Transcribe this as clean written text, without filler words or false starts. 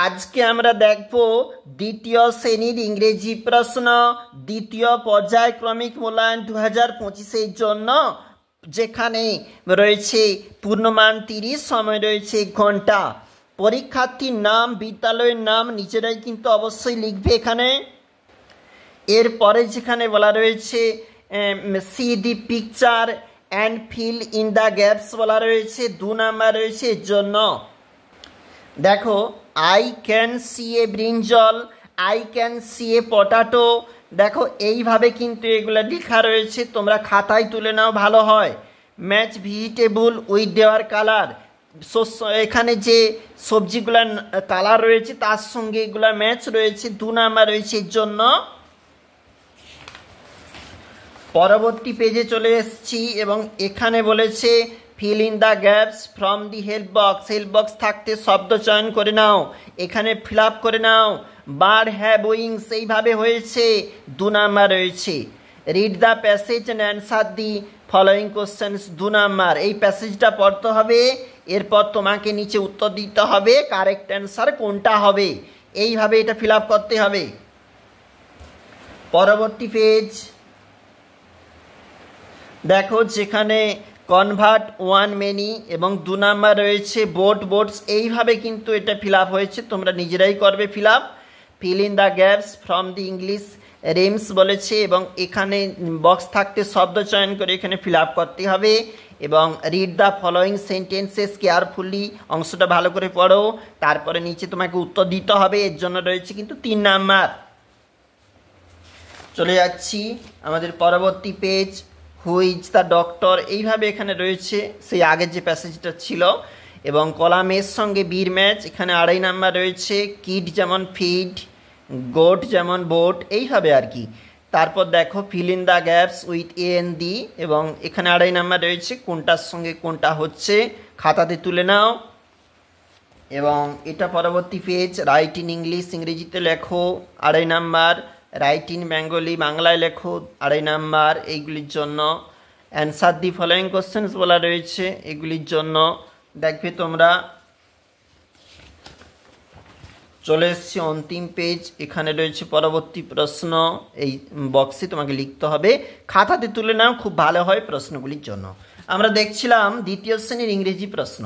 আজকে আমরা দেখব দ্বিতীয় শ্রেণীর ইংরেজি প্রশ্ন দ্বিতীয় পর্যায়ক্রমিক মূল্যায়ন 2025 এর জন্য, যেখানে রয়েছে পূর্ণমান 30, সময় রয়েছে 1 ঘন্টা। পরীক্ষার্থীর নাম, বিদ্যালয়ের নাম নিজেরাই কিন্তু অবশ্যই লিখবে এখানে। এরপরে যেখানে বলা রয়েছে see the picture and fill in the gaps বলা রয়েছে, 2 নাম্বার রয়েছে এর জন্য। দেখো, I can see a brinjal, I can see a potato. দেখো এইভাবে কিন্তু এগুলো লেখা রয়েছে, তোমরা খাতায় তুলে নাও, ভালো হয়। ম্যাচ ভেজিটেবল উইথ দেওয়ার কালার, এখানে যে সবজিগুলার কালার রয়েছে তার সঙ্গে এগুলা ম্যাচ রয়েছে, 2 নাম্বার রয়েছে এর জন্য। পরবর্তী পেজে চলে এসেছি এবং এখানে বলেছে feel in the gaps from the help box. Help box থাকতে শব্দ চয়ন করে নাও, এখানে ফিল আপ করে নাও। বার্ড হ্যাভ উইংস এইভাবে হয়েছে, 2 নাম্বার রয়েছে। Read the passage and answer the following questions, 2 number. এই প্যাসেজটা পড়তে হবে, এরপর তোমাকে নিচে উত্তর দিতে হবে কারেক্ট অ্যান্সার কোনটা হবে। এইভাবে এটা ফিল আপ করতে হবে। পরবর্তী পেজ দেখো, যেখানে কনভার্ট ওয়ান মেনি এবং 2 নাম্বার রয়েছে বোট বোটস। এইভাবে কিন্তু এটা ফিল আপ হয়েছে, তোমরা নিজেরাই করবে fill up. Feel in the gaps from the English rims বলেছে এবং এখানে বক্স থাকতে শব্দ চয়ন করে এখানে ফিল আপ করতে হবে। এবং read the following sentences carefully, অংশটা ভালো করে পড়ো, তারপরে নিচে তোমাকে উত্তর দিতে হবে, এর জন্য রয়েছে কিন্তু 3 নাম্বার। চলে যাচ্ছি আমাদের পরবর্তী page, who is the doctor. এইভাবে এখানে রয়েছে সেই আগের যে প্যাসেজটা ছিল এবং কলামের সঙ্গে বীর ম্যাচ। এখানে 2.5 নাম্বার রয়েছে, কিড যেমন ফিড, গোট যেমন বোট, এইভাবে আর কি। তারপর দেখো fill in the gaps with a an the এবং এখানে 2.5 নাম্বার রয়েছে, কোনটার সঙ্গে কোনটা হচ্ছে খাতাতে তুলে নাও। এবং এটা পরবর্তী পেজ, রাইট ইন ইংলিশ ইংরেজিতে লেখো, 2.5 নাম্বার। রাইট ইন বেঙ্গলি বাংলায় লেখো, 2.5 নাম্বার এইগুলির জন্য। অ্যান্সার দি ফলোয়িং কোশ্চেন্স বলা রয়েছে, এগুলির জন্য দেখবে তোমরা। চলে এসছি অন্তিম পেজ, এখানে রয়েছে পরবর্তী প্রশ্ন। এই বক্সে তোমাকে লিখতে হবে, খাতাতে তুলে নাও, খুব ভালো হয় প্রশ্নগুলির জন্য। আমরা দেখছিলাম দ্বিতীয় শ্রেণীর ইংরেজি প্রশ্ন।